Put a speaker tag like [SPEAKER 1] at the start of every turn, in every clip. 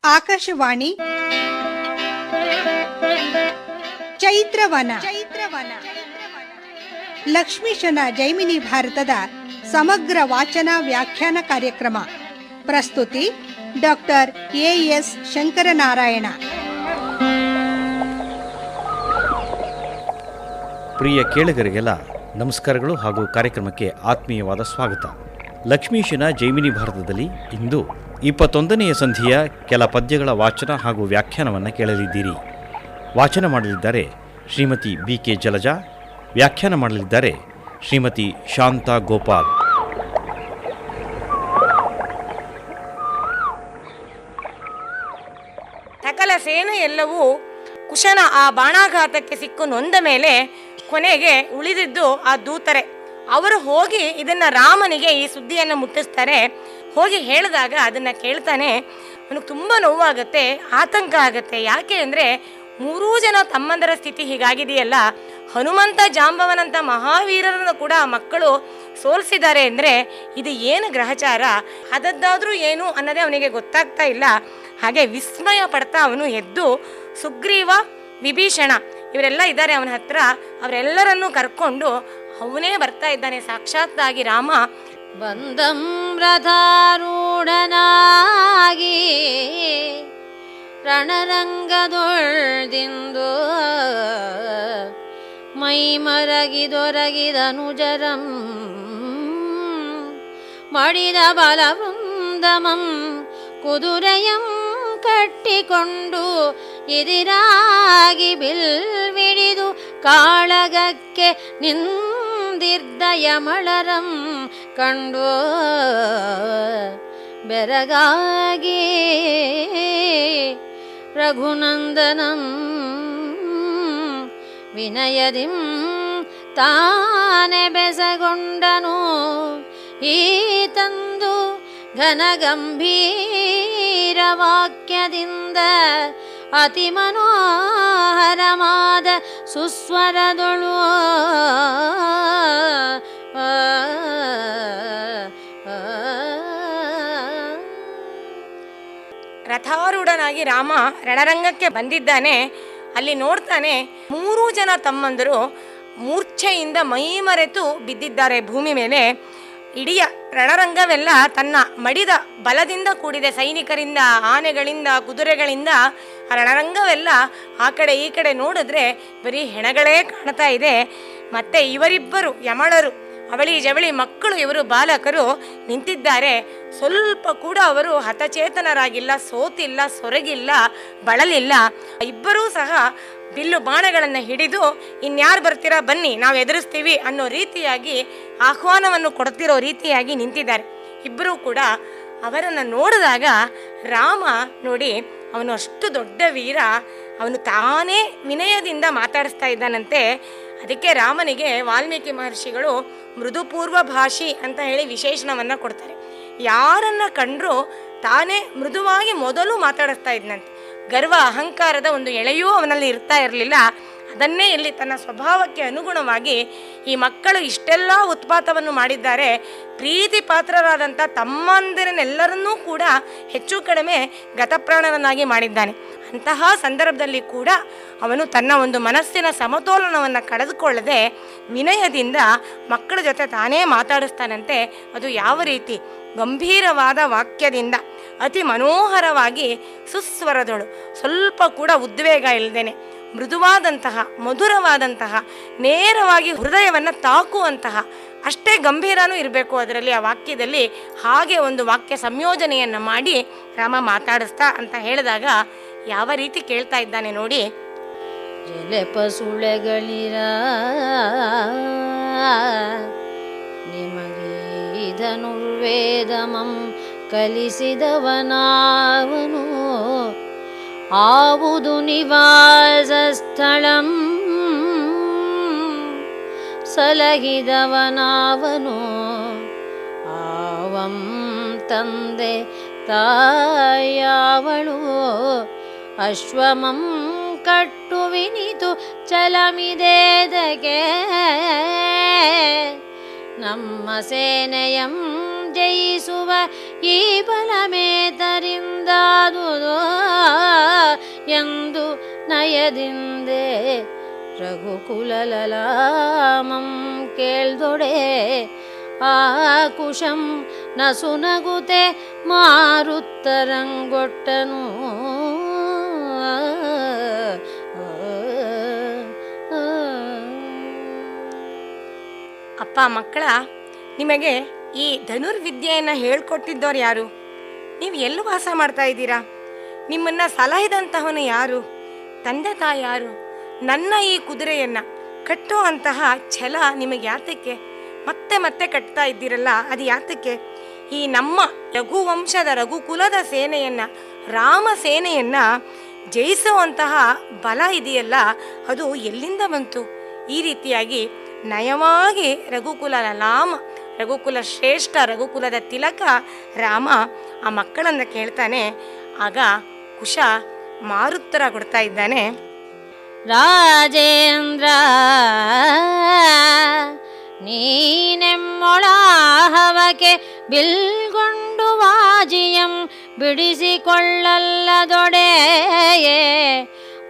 [SPEAKER 1] ಆಕಾಶವಾಣಿ ಚೈತ್ರವನ ಲಕ್ಷ್ಮೀಶನ ಜೈಮಿನಿ ಭಾರತದ ಸಮಗ್ರ ವಾಚನ ವ್ಯಾಖ್ಯಾನ ಕಾರ್ಯಕ್ರಮ. ಪ್ರಸ್ತುತಿ ಡಾಕ್ಟರ್ ಎಎಸ್ ಶಂಕರನಾರಾಯಣ.
[SPEAKER 2] ಪ್ರಿಯ ಕೇಳುಗರಿಗೆಲ್ಲ ನಮಸ್ಕಾರಗಳು ಹಾಗೂ ಕಾರ್ಯಕ್ರಮಕ್ಕೆ ಆತ್ಮೀಯವಾದ ಸ್ವಾಗತ. ಲಕ್ಷ್ಮೀಶನ ಜೈಮಿನಿ ಭಾರತದಲ್ಲಿ ಇಂದು 21ನೆಯ ಸಂಧಿಯ ಕೆಲ ಪದ್ಯಗಳ ವಾಚನ ಹಾಗೂ ವ್ಯಾಖ್ಯಾನವನ್ನು ಕೇಳಲಿದ್ದೀರಿ. ವಾಚನ ಮಾಡಲಿದ್ದಾರೆ ಶ್ರೀಮತಿ BK ಜಲಜಾ, ವ್ಯಾಖ್ಯಾನ ಮಾಡಲಿದ್ದಾರೆ ಶ್ರೀಮತಿ ಶಾಂತಾ ಗೋಪಾಲ್.
[SPEAKER 3] ಸಕಲ ಸೇನೆ ಎಲ್ಲವೂ ಕುಶನ ಆ ಬಾಣಾಘಾತಕ್ಕೆ ಸಿಕ್ಕು ನೊಂದ ಮೇಲೆ ಕೊನೆಗೆ ಉಳಿದಿದ್ದು ಆ ದೂತರೆ. ಅವರು ಹೋಗಿ ಇದನ್ನು ರಾಮನಿಗೆ ಈ ಸುದ್ದಿಯನ್ನು ಮುಟ್ಟಿಸ್ತಾರೆ. ಹೋಗಿ ಹೇಳಿದಾಗ ಅದನ್ನು ಕೇಳ್ತಾನೆ. ಅವನಿಗೆ ತುಂಬ ನೋವಾಗುತ್ತೆ, ಆತಂಕ ಆಗುತ್ತೆ. ಯಾಕೆ ಅಂದರೆ 3 ಜನ ತಮ್ಮಂದರ ಸ್ಥಿತಿ ಹೀಗಾಗಿದೆಯಲ್ಲ, ಹನುಮಂತ ಜಾಂಬವನಂಥ ಮಹಾವೀರರನ್ನು ಕೂಡ ಮಕ್ಕಳು ಸೋಲಿಸಿದ್ದಾರೆ ಅಂದರೆ ಇದು ಏನು ಗ್ರಹಚಾರ, ಅದದ್ದಾದರೂ ಏನು ಅನ್ನೋದೇ ಅವನಿಗೆ ಗೊತ್ತಾಗ್ತಾ ಇಲ್ಲ. ಹಾಗೆ ವಿಸ್ಮಯ ಪಡ್ತಾ ಅವನು ಎದ್ದು ಸುಗ್ರೀವ, ವಿಭೀಷಣ ಇವರೆಲ್ಲ ಇದ್ದಾರೆ ಅವನ ಹತ್ರ, ಅವರೆಲ್ಲರನ್ನೂ ಕರ್ಕೊಂಡು ಅವನೇ ಬರ್ತಾ ಇದ್ದಾನೆ. ಸಾಕ್ಷಾತ್ತಾಗಿ ರಾಮ
[SPEAKER 4] ಬಂದಂ ರಥಾರೂಢನಾಗಿ ರಣರಂಗದೊಳ್ದಿಂದು ಮೈ ಮರಗಿದೊರಗಿದನುಜರಂ ಮಡಿದ ಬಲವೃಂದಮಂ ಕುದುರೆಯಂ ಕಟ್ಟಿಕೊಂಡು ಎದಿರಾಗಿ ಬಿಲ್ವಿಡಿದು ಕಾಳಗಕ್ಕೆ ನಿಂದಿರ್ದಯಮಳರಂ ಕಂಡು ಬೆರಗಾಗಿ ರಘುನಂದನಂ ವಿನಯದಿಂ ತಾನೆ ಬೆಸಗೊಂಡನು. ಈ ತಂದು ಘನಗಂಭೀರ ವಾಕ್ಯದಿಂದ ಅತಿ ಮನೋಹರವಾದ ಸುಸ್ವರದೊಳು
[SPEAKER 3] ರಥಾರೂಢನಾಗಿ ರಾಮ ರಣರಂಗಕ್ಕೆ ಬಂದಿದ್ದಾನೆ. ಅಲ್ಲಿ ನೋಡ್ತಾನೆ 3 ಜನ ತಮ್ಮಂದರು ಮೂರ್ಛೆಯಿಂದ ಮೈಮರೆತು ಬಿದ್ದಿದ್ದಾರೆ ಭೂಮಿ ಮೇಲೆ. ಇಡೀ ರಣರಂಗವೆಲ್ಲ ತನ್ನ ಮಡಿದ ಬಲದಿಂದ ಕೂಡಿದೆ, ಸೈನಿಕರಿಂದ, ಆನೆಗಳಿಂದ, ಕುದುರೆಗಳಿಂದ. ಆ ರಣರಂಗವೆಲ್ಲ ಆ ಕಡೆ ಈ ಕಡೆ ನೋಡಿದ್ರೆ ಬರೀ ಹೆಣಗಳೇ ಕಾಣ್ತಾ ಇದೆ. ಮತ್ತು ಇವರಿಬ್ಬರು ಯಮಳರು, ಅವಳಿ ಜವಳಿ ಮಕ್ಕಳು, ಇವರು ಬಾಲಕರು ನಿಂತಿದ್ದಾರೆ. ಸ್ವಲ್ಪ ಕೂಡ ಅವರು ಹತಚೇತನರಾಗಿಲ್ಲ, ಸೋತಿಲ್ಲ, ಸೊರಗಿಲ್ಲ, ಬಳಲಿಲ್ಲ. ಇಬ್ಬರೂ ಸಹ ಬಿಲ್ಲು ಬಾಣಗಳನ್ನು ಹಿಡಿದು ಇನ್ಯಾರು ಬರ್ತೀರಾ ಬನ್ನಿ ನಾವು ಎದುರಿಸ್ತೀವಿ ಅನ್ನೋ ರೀತಿಯಾಗಿ ಆಹ್ವಾನವನ್ನು ಕೊಡ್ತಿರೋ ರೀತಿಯಾಗಿ ನಿಂತಿದ್ದಾರೆ. ಇಬ್ಬರೂ ಕೂಡ ಅವರನ್ನು ನೋಡಿದಾಗ ರಾಮ ನೋಡಿ ಅವನು ಅಷ್ಟು ದೊಡ್ಡ ವೀರ, ಅವನು ತಾನೇ ವಿನಯದಿಂದ ಮಾತಾಡಿಸ್ತಾ ಇದ್ದಾನಂತೆ. ಅದಕ್ಕೆ ರಾಮನಿಗೆ ವಾಲ್ಮೀಕಿ ಮಹರ್ಷಿಗಳು ಮೃದುಪೂರ್ವ ಭಾಷಿ ಅಂತ ಹೇಳಿ ವಿಶೇಷಣವನ್ನು ಕೊಡ್ತಾರೆ. ಯಾರನ್ನು ಕಂಡ್ರೂ ತಾನೇ ಮೃದುವಾಗಿ ಮೊದಲು ಮಾತಾಡಿಸ್ತಾ ಇದ್ನಂತೆ. ಗರ್ವ ಅಹಂಕಾರದ ಒಂದು ಎಳೆಯೂ ಅವನಲ್ಲಿ ಇರ್ತಾ ಇರಲಿಲ್ಲ. ಅದನ್ನೇ ಇಲ್ಲಿ ತನ್ನ ಸ್ವಭಾವಕ್ಕೆ ಅನುಗುಣವಾಗಿ ಈ ಮಕ್ಕಳು ಇಷ್ಟೆಲ್ಲ ಉತ್ಪಾತವನ್ನು ಮಾಡಿದ್ದಾರೆ, ಪ್ರೀತಿ ಪಾತ್ರರಾದಂಥ ತಮ್ಮಂದಿರನ್ನೆಲ್ಲರನ್ನೂ ಕೂಡ ಹೆಚ್ಚು ಕಡಿಮೆ ಗತಪ್ರಾಣರನ್ನಾಗಿ ಮಾಡಿದ್ದಾನೆ. ಅಂತಹ ಸಂದರ್ಭದಲ್ಲಿ ಕೂಡ ಅವನು ತನ್ನ ಒಂದು ಮನಸ್ಸಿನ ಸಮತೋಲನವನ್ನು ಕಳೆದುಕೊಳ್ಳದೆ ವಿನಯದಿಂದ ಮಕ್ಕಳ ಜೊತೆ ತಾನೇ ಮಾತಾಡಿಸ್ತಾನಂತೆ. ಅದು ಯಾವ ರೀತಿ? ಗಂಭೀರವಾದ ವಾಕ್ಯದಿಂದ ಅತಿ ಮನೋಹರವಾಗಿ ಸುಸ್ವರದಳು, ಸ್ವಲ್ಪ ಕೂಡ ಉದ್ವೇಗ ಇಲ್ಲದೇನೆ ಮೃದುವಾದಂತಹ, ಮಧುರವಾದಂತಹ, ನೇರವಾಗಿ ಹೃದಯವನ್ನು ತಾಕುವಂತಹ, ಅಷ್ಟೇ ಗಂಭೀರನೂ ಇರಬೇಕು ಅದರಲ್ಲಿ, ಆ ವಾಕ್ಯದಲ್ಲಿ. ಹಾಗೆ ಒಂದು ವಾಕ್ಯ ಸಂಯೋಜನೆಯನ್ನು ಮಾಡಿ ರಾಮ ಮಾತಾಡಿಸ್ತಾ ಅಂತ ಹೇಳಿದಾಗ ಯಾವ ರೀತಿ ಕೇಳ್ತಾ ಇದ್ದಾನೆ ನೋಡಿ.
[SPEAKER 4] ಜಲೆಪ ಸುಳೆಗಳಿರ ನಿಮಗೆ ಧನುರ್ವೇದಮಂ ಕಲಿಸಿದವನಾವನು ಆವುದು ನಿವಾಸ ಸ್ಥಳಂ ಸಲಹಿದವನಾವನು ಆವಂ ತಂದೆ ತಾಯಾವಳು ಅಶ್ವಮಂ ಕಟ್ಟುವಿನಿತು ಚಲಮಿದೇದಗೆ ನಮ್ಮ ಸೇನೆಯಂ ಜಯಿಸುವ ಈ ಬಲಮೇತರಿಂದಾದುದೋ ಎಂದು ನಯದಿಂದೆ ರಘುಕುಲಲಲಾಮಂ ಕೇಳ್ದೊಡೆ ಆ ಕುಶಂ ನಸುನಗುತೆ ಮಾರುತ್ತರಂಗೊಟ್ಟನು.
[SPEAKER 3] ಅಪ್ಪ ಮಕ್ಕಳ, ನಿಮಗೆ ಈ ಧನುರ್ವಿದ್ಯೆಯನ್ನು ಹೇಳ್ಕೊಟ್ಟಿದ್ದವ್ರು ಯಾರು? ನೀವು ಎಲ್ಲಿ ವಾಸ ಮಾಡ್ತಾ ಇದ್ದೀರಾ? ನಿಮ್ಮನ್ನು ಸಲಹಿದಂತಹವನು ಯಾರು? ತಂದೆ ತಾಯಿ ಯಾರು? ನನ್ನ ಈ ಕುದುರೆಯನ್ನು ಕಟ್ಟೋ ಅಂತಹ ಛಲ ನಿಮಗೆ ಯಾತಕ್ಕೆ? ಮತ್ತೆ ಮತ್ತೆ ಕಟ್ತಾ ಇದ್ದೀರಲ್ಲ, ಅದು ಯಾತಕ್ಕೆ? ಈ ನಮ್ಮ ರಘುವಂಶದ ರಘುಕುಲದ ಸೇನೆಯನ್ನು, ರಾಮ ಸೇನೆಯನ್ನು ಜಯಿಸುವಂತಹ ಬಲ ಇದೆಯಲ್ಲ, ಅದು ಎಲ್ಲಿಂದ ಬಂತು? ಈ ರೀತಿಯಾಗಿ ನಯವಾಗಿ ರಘುಕುಲ ಶ್ರೇಷ್ಠ ರಘುಕುಲದ ತಿಲಕ ರಾಮ ಆ ಮಕ್ಕಳನ್ನು ಕೇಳ್ತಾನೆ. ಆಗ ಕುಶ ಮಾರುತ್ತರ ಕೊಡ್ತಾ ಇದ್ದಾನೆ.
[SPEAKER 4] ರಾಜೇಂದ್ರ ನೀನೆಮ್ಮೊಳಾಹವಕ್ಕೆ ಬಿಲ್ಗೊಂಡು ವಾಜಿಯಂ ಬಿಡಿಸಿಕೊಳ್ಳಲ್ಲದೊಡೆಯೇ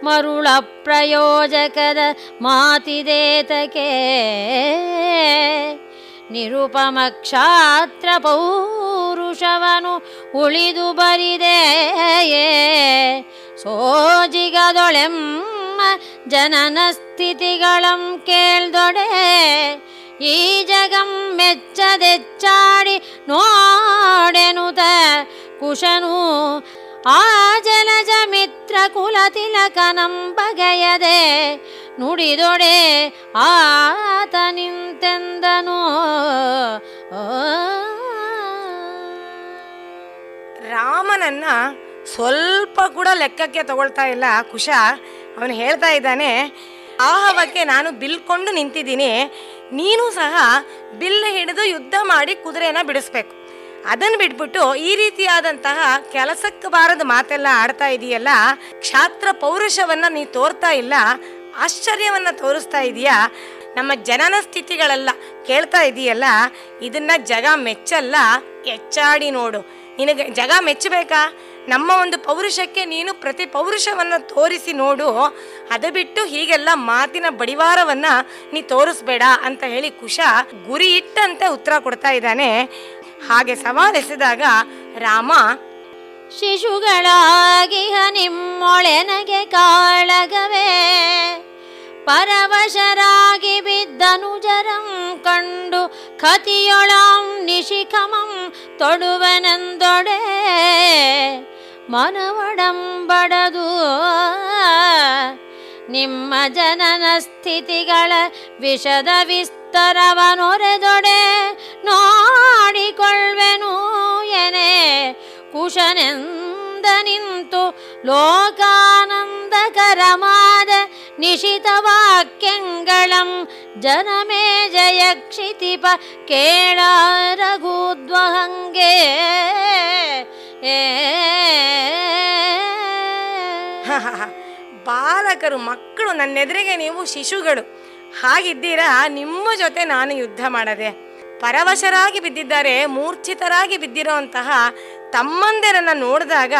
[SPEAKER 4] ಮರುಳ ಪ್ರಯೋಜಕದ ಮಾತಿದೇತಕೆ ನಿರುಪಮ ಕ್ಷಾತ್ರ ಪೌರುಷವನು ಉಳಿದು ಬರಿದೆಯೇ ಸೋಜಿಗದೊಳೆಮ್ಮ ಜನನ ಸ್ಥಿತಿಗಳಂ ಕೇಳ್ದೊಡೆ ಈ ಜಗಂ ಮೆಚ್ಚದೆಚ್ಚಾಡಿ ನೋಡೆನುತ ಕುಶನು ಆ ಜಲಜ ಮಿತ್ರ ಕುಲ ತಿಲಕನಂ ಬಗೆಯದೆ ನುಡಿದೊಡೆ ಆತ ನಿಂತೆಂದನು.
[SPEAKER 3] ರಾಮನನ್ನ ಸ್ವಲ್ಪ ಕೂಡ ಲೆಕ್ಕಕ್ಕೆ ತಗೊಳ್ತಾ ಇಲ್ಲ ಕುಶ. ಅವನು ಹೇಳ್ತಾ ಇದ್ದಾನೆ, ಆಹವಕ್ಕೆ ನಾನು ಬಿಲ್ಕೊಂಡು ನಿಂತಿದ್ದೀನಿ, ನೀನು ಸಹ ಬಿಲ್ ಹಿಡಿದು ಯುದ್ಧ ಮಾಡಿ ಕುದುರೆನ ಬಿಡಿಸ್ಬೇಕು. ಅದನ್ನು ಬಿಟ್ಬಿಟ್ಟು ಈ ರೀತಿಯಾದಂತಹ ಕೆಲಸಕ್ಕೆ ಬಾರದ ಮಾತೆಲ್ಲ ಆಡ್ತಾ ಇದೆಯಲ್ಲ, ಕ್ಷಾತ್ರ ಪೌರುಷವನ್ನ ನೀ ತೋರ್ತಾ ಇಲ್ಲ, ಆಶ್ಚರ್ಯವನ್ನ ತೋರಿಸ್ತಾ ಇದೀಯಾ, ನಮ್ಮ ಜನನ ಸ್ಥಿತಿಗಳೆಲ್ಲ ಕೇಳ್ತಾ ಇದೆಯಲ್ಲ, ಇದನ್ನ ಜಗ ಮೆಚ್ಚಲ್ಲ, ಎಚ್ಚಾಡಿ ನೋಡು. ನಿನಗೆ ಜಗ ಮೆಚ್ಚಬೇಕಾ? ನಮ್ಮ ಒಂದು ಪೌರುಷಕ್ಕೆ ನೀನು ಪ್ರತಿ ಪೌರುಷವನ್ನು ತೋರಿಸಿ ನೋಡು, ಅದು ಬಿಟ್ಟು ಹೀಗೆಲ್ಲ ಮಾತಿನ ಬಡಿವಾರವನ್ನ ನೀ ತೋರಿಸ್ಬೇಡ ಅಂತ ಹೇಳಿ ಕುಶ ಗುರಿ ಇಟ್ಟಂತೆ ಉತ್ತರ ಕೊಡ್ತಾ ಇದ್ದಾನೆ. ಹಾಗೆ ಸವಾಲೆಸೆದಾಗ ರಾಮ,
[SPEAKER 4] ಶಿಶುಗಳಾಗಿಹ ನಿಮ್ಮೊಳೆನಗೆ ಕಾಳಗವೇ ಪರವಶರಾಗಿ ಬಿದ್ದನುಜರಂ ಕಂಡು ಕತಿಯೊಳಂ ನಿಶಿಖಮಂ ತೊಡುವನೆಂದೊಡೆ ಮನವಡಂಬಡದು ನಿಮ್ಮ ಜನನ ಸ್ಥಿತಿಗಳ ವಿಷದ ವಿಸ್ತರವನೊರೆದೊಡೆ ನೋಡಿಕೊಳ್ಳೆನು ಎನೆ ಕುಶನೆಂದ ನಿಂತು ಲೋಕಾನಂದಕರಮಾದ ನಿಶಿತ ವಾಕ್ಯಂಗಳಂ ಜನಮೇ ಜಯ ಕ್ಷಿತಿಪ ಕೇಳ ರಘುದ್ವಹಂಗೆ.
[SPEAKER 3] ಬಾಲಕರು, ಮಕ್ಕಳು, ನನ್ನೆದುರಿಗೆ ನೀವು ಶಿಶುಗಳು, ಹಾಗಿದ್ದೀರಾ, ನಿಮ್ಮ ಜೊತೆ ನಾನು ಯುದ್ಧ ಮಾಡದೆ. ಪರವಶರಾಗಿ ಬಿದ್ದಿದ್ದಾರೆ, ಮೂರ್ಛಿತರಾಗಿ ಬಿದ್ದಿರೋಂತಹ ತಮ್ಮಂದಿರನ್ನು ನೋಡಿದಾಗ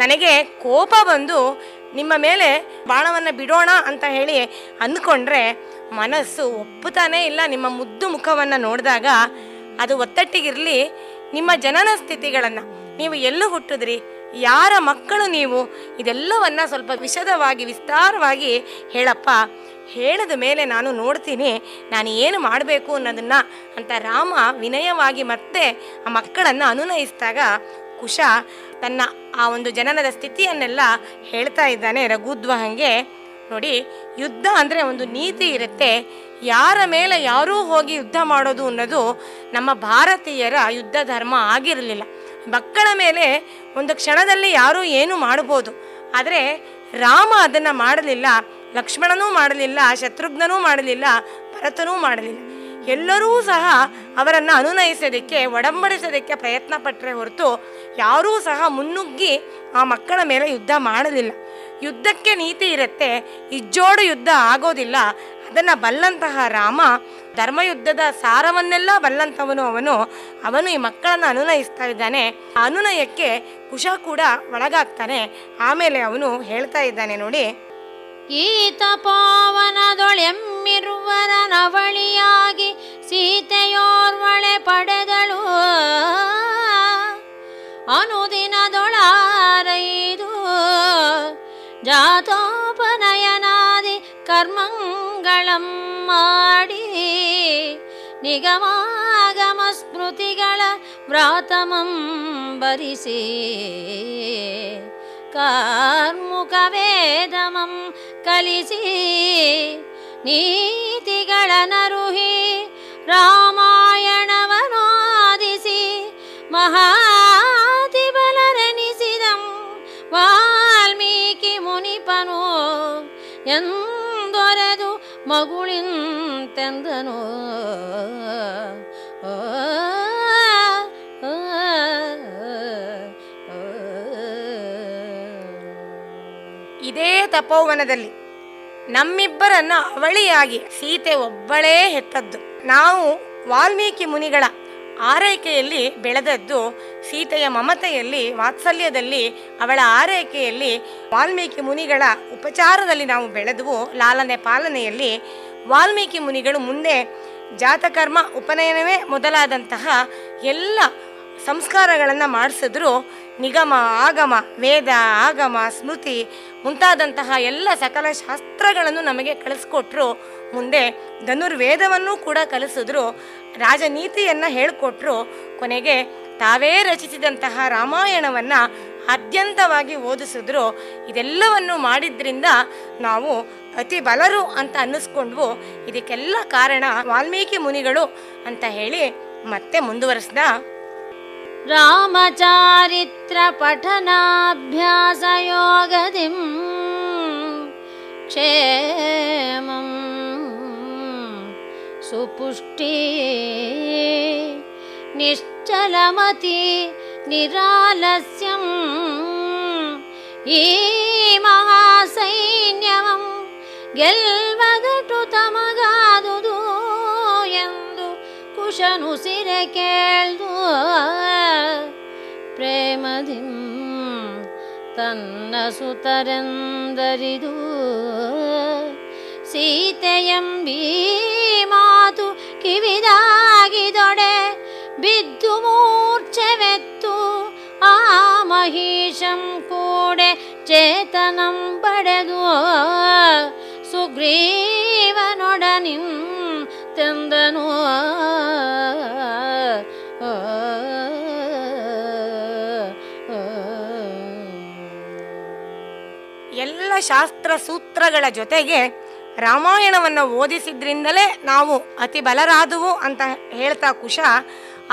[SPEAKER 3] ನನಗೆ ಕೋಪ ಬಂದು ನಿಮ್ಮ ಮೇಲೆ ಬಾಣವನ್ನು ಬಿಡೋಣ ಅಂತ ಹೇಳಿ ಅಂದ್ಕೊಂಡ್ರೆ ಮನಸ್ಸು ಒಪ್ಪುತ್ತಾನೇ ಇಲ್ಲ. ನಿಮ್ಮ ಮುದ್ದು ಮುಖವನ್ನು ನೋಡಿದಾಗ ಅದು ಒತ್ತಟ್ಟಿಗಿರಲಿ. ನಿಮ್ಮ ಜನನ ಸ್ಥಿತಿಗಳನ್ನು, ನೀವು ಎಲ್ಲೂ ಹುಟ್ಟಿದ್ರಿ, ಯಾರ ಮಕ್ಕಳು ನೀವು, ಇದೆಲ್ಲವನ್ನ ಸ್ವಲ್ಪ ವಿಶದವಾಗಿ ವಿಸ್ತಾರವಾಗಿ ಹೇಳಪ್ಪ. ಹೇಳಿದ ಮೇಲೆ ನಾನು ನೋಡ್ತೀನಿ ನಾನು ಏನು ಮಾಡಬೇಕು ಅನ್ನೋದನ್ನು ಅಂತ ರಾಮ ವಿನಯವಾಗಿ ಮತ್ತೆ ಆ ಮಕ್ಕಳನ್ನು ಅನುನಯಿಸಿದಾಗ ಕುಶ ತನ್ನ ಆ ಒಂದು ಜನನದ ಸ್ಥಿತಿಯನ್ನೆಲ್ಲ ಹೇಳ್ತಾ ಇದ್ದಾನೆ ರಘುದ್ವಹಂಗೆ. ನೋಡಿ, ಯುದ್ಧ ಅಂದರೆ ಒಂದು ನೀತಿ ಇರುತ್ತೆ. ಯಾರ ಮೇಲೆ ಯಾರೂ ಹೋಗಿ ಯುದ್ಧ ಮಾಡೋದು ಅನ್ನೋದು ನಮ್ಮ ಭಾರತೀಯರ ಯುದ್ಧ ಧರ್ಮ ಆಗಿರಲಿಲ್ಲ. ಮಕ್ಕಳ ಮೇಲೆ ಒಂದು ಕ್ಷಣದಲ್ಲಿ ಯಾರೂ ಏನು ಮಾಡ್ಬೋದು, ಆದರೆ ರಾಮ ಅದನ್ನು ಮಾಡಲಿಲ್ಲ. ಲಕ್ಷ್ಮಣನೂ ಮಾಡಲಿಲ್ಲ, ಶತ್ರುಘ್ನನೂ ಮಾಡಲಿಲ್ಲ, ಭರತನೂ ಮಾಡಲಿಲ್ಲ. ಎಲ್ಲರೂ ಸಹ ಅವರನ್ನು ಅನುನಯಿಸೋದಕ್ಕೆ, ಒಡಂಬಡಿಸೋದಕ್ಕೆ ಪ್ರಯತ್ನ ಪಟ್ಟರೆ ಹೊರತು ಯಾರೂ ಸಹ ಮುನ್ನುಗ್ಗಿ ಆ ಮಕ್ಕಳ ಮೇಲೆ ಯುದ್ಧ ಮಾಡಲಿಲ್ಲ. ಯುದ್ಧಕ್ಕೆ ನೀತಿ ಇರುತ್ತೆ, ಇಜ್ಜೋಡು ಯುದ್ಧ ಆಗೋದಿಲ್ಲ. ಅದನ್ನು ಬಲ್ಲಂತಹ ರಾಮ ಧರ್ಮಯುದ್ಧದ ಸಾರವನ್ನೆಲ್ಲ ಬಲ್ಲಂಥವನು ಅವನು ಈ ಮಕ್ಕಳನ್ನು ಅನುನಯಿಸ್ತಾ ಇದ್ದಾನೆ. ಆ ಅನುನಯಕ್ಕೆ ಕುಶ ಕೂಡ ಒಳಗಾಗ್ತಾನೆ. ಆಮೇಲೆ ಅವನು ಹೇಳ್ತಾ ಇದ್ದಾನೆ ನೋಡಿ,
[SPEAKER 4] ಈ ತಪೋವನದೊಳೆಮ್ಮಿರುವರ ನವಳಿಯಾಗಿ ಸೀತೆಯೋರ್ವಳೆ ಪಡೆದಳು. ಅನುದಿನದೊಳಾರೈದು ಜಾತೋಪನಯನಾದಿ ಕರ್ಮಂಗಳಂ ಮಾಡಿ ನಿಗಮಾಗಮ ಸ್ಮೃತಿಗಳ ವ್ರಾತಮಂ ಬರಿಸಿ ಕಾರ್ಮುಕ ವೇದಮಂ ಕಲಿಸಿ ನೀತಿಗಳ ನರುಹಿ ರಾಮಾಯಣವನೋದಿಸಿ ಮಹಾತಿಬಲರೆನಿಸಿದಂ ವಾಲ್ಮೀಕಿ ಮುನಿಪನು ಎಂದೊರೆದು ಮಗುಳಿಂತೆಂದನು.
[SPEAKER 3] ಇದೇ ತಪೋವನದಲ್ಲಿ ನಮ್ಮಿಬ್ಬರನ್ನ ಅವಳಿಯಾಗಿ ಸೀತೆ ಒಬ್ಬಳೇ ಹೆತ್ತದ್ದು. ನಾವು ವಾಲ್ಮೀಕಿ ಮುನಿಗಳ ಆರೈಕೆಯಲ್ಲಿ ಬೆಳೆದದ್ದು, ಸೀತೆಯ ಮಮತೆಯಲ್ಲಿ, ವಾತ್ಸಲ್ಯದಲ್ಲಿ, ಅವಳ ಆರೈಕೆಯಲ್ಲಿ, ವಾಲ್ಮೀಕಿ ಮುನಿಗಳ ಉಪಚಾರದಲ್ಲಿ ನಾವು ಬೆಳೆದವು. ಲಾಲನೆ ಪಾಲನೆಯಲ್ಲಿ ವಾಲ್ಮೀಕಿ ಮುನಿಗಳು ಮುಂದೆ ಜಾತಕರ್ಮ, ಉಪನಯನವೇ ಮೊದಲಾದಂತಹ ಎಲ್ಲ ಸಂಸ್ಕಾರಗಳನ್ನು ಮಾಡಿಸಿದ್ರು. ನಿಗಮ, ಆಗಮ, ವೇದ, ಆಗಮ, ಸ್ಮೃತಿ ಮುಂತಾದಂತಹ ಎಲ್ಲ ಸಕಲ ಶಾಸ್ತ್ರಗಳನ್ನು ನಮಗೆ ಕಲಿಸ್ಕೊಟ್ರು. ಮುಂದೆ ಧನುರ್ವೇದವನ್ನು ಕೂಡ ಕಲಿಸಿದ್ರು. ರಾಜನೀತಿಯನ್ನು ಹೇಳಿಕೊಟ್ರು. ಕೊನೆಗೆ ತಾವೇ ರಚಿಸಿದಂತಹ ರಾಮಾಯಣವನ್ನು ಆದ್ಯಂತವಾಗಿ ಓದಿಸಿದ್ರು. ಇದೆಲ್ಲವನ್ನು ಮಾಡಿದ್ರಿಂದ ನಾವು ಅತಿ ಬಲರು ಅಂತ ಅನ್ನಿಸ್ಕೊಂಡ್ವು. ಇದಕ್ಕೆಲ್ಲ ಕಾರಣ ವಾಲ್ಮೀಕಿ ಮುನಿಗಳು ಅಂತ ಹೇಳಿ ಮತ್ತೆ ಮುಂದುವರೆಸ್ದ.
[SPEAKER 4] ರಾಮಚಾರಿತ್ರ ಪಠನಾಭ್ಯಾಸ ಯೋಗದಿಂ ಕ್ಷೇಮಂ ಸುಪುಷ್ಟಿ ನಿಶ್ಚಲಮತಿ ನಿರಾಲಸ್ಯಂ ಈ ಮಹಾಸೈನ್ಯವಂ ಗೆಲ್ವದಟು ತಮಗಾದುದು ಎಂದು ಕುಶನು ಸಿರೆ ಕೇಳ್ದು ಪ್ರೇಮದಿಂ ತನ್ನ ಸುತರೆಂದರಿದು ಸೀತೆಯಂಬೀ ಮಾತು ಕಿವಿದಾಗಿದೊಡೆ ಬಿದ್ದು ಮೂರ್ಛೆವೆತ್ತು ಆ ಮಹಿಷಂ ಕೂಡೆ ಚೇತನಂ ಪಡೆದು ಸುಗ್ರೀವನೊಡನಿಂತೆಂದನು.
[SPEAKER 3] ಎಲ್ಲ ಶಾಸ್ತ್ರ ಸೂತ್ರಗಳ ಜೊತೆಗೆ ರಾಮಾಯಣವನ್ನು ಓದಿಸಿದ್ರಿಂದಲೇ ನಾವು ಅತಿ ಬಲರಾದುವು ಅಂತ ಹೇಳ್ತಾ ಕುಶ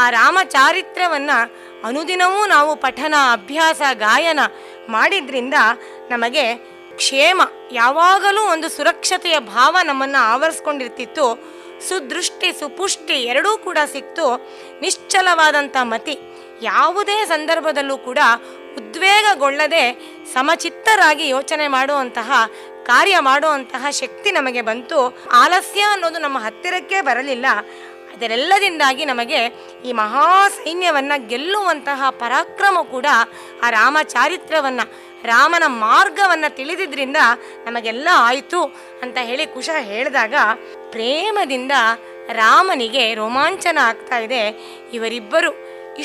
[SPEAKER 3] ಆ ರಾಮಚಾರಿತ್ರ್ಯವನ್ನು ಅನುದಿನವೂ ನಾವು ಪಠನ, ಅಭ್ಯಾಸ, ಗಾಯನ ಮಾಡಿದ್ರಿಂದ ನಮಗೆ ಕ್ಷೇಮ, ಯಾವಾಗಲೂ ಒಂದು ಸುರಕ್ಷತೆಯ ಭಾವ ನಮ್ಮನ್ನು ಆವರಿಸ್ಕೊಂಡಿರ್ತಿತ್ತು. ಸುದೃಷ್ಟಿ, ಸುಪುಷ್ಟಿ ಎರಡೂ ಕೂಡ ಸಿಕ್ತು. ನಿಶ್ಚಲವಾದಂಥ ಮತಿ, ಯಾವುದೇ ಸಂದರ್ಭದಲ್ಲೂ ಕೂಡ ಉದ್ವೇಗಗೊಳ್ಳದೆ ಸಮಚಿತ್ತರಾಗಿ ಯೋಚನೆ ಮಾಡುವಂತಹ, ಕಾರ್ಯ ಮಾಡುವಂತಹ ಶಕ್ತಿ ನಮಗೆ ಬಂತು. ಆಲಸ್ಯ ಅನ್ನೋದು ನಮ್ಮ ಹತ್ತಿರಕ್ಕೆ ಬರಲಿಲ್ಲ. ಅದರೆಲ್ಲದಿಂದಾಗಿ ನಮಗೆ ಈ ಮಹಾ ಸೈನ್ಯವನ್ನು ಗೆಲ್ಲುವಂತಹ ಪರಾಕ್ರಮ ಕೂಡ ಆ ರಾಮಚಾರಿತ್ರವನ್ನು, ರಾಮನ ಮಾರ್ಗವನ್ನು ತಿಳಿದಿದ್ರಿಂದ ನಮಗೆಲ್ಲ ಆಯಿತು ಅಂತ ಹೇಳಿ ಕುಶ ಹೇಳಿದಾಗ ಪ್ರೇಮದಿಂದ ರಾಮನಿಗೆ ರೋಮಾಂಚನ ಆಗ್ತಾ ಇದೆ. ಇವರಿಬ್ಬರು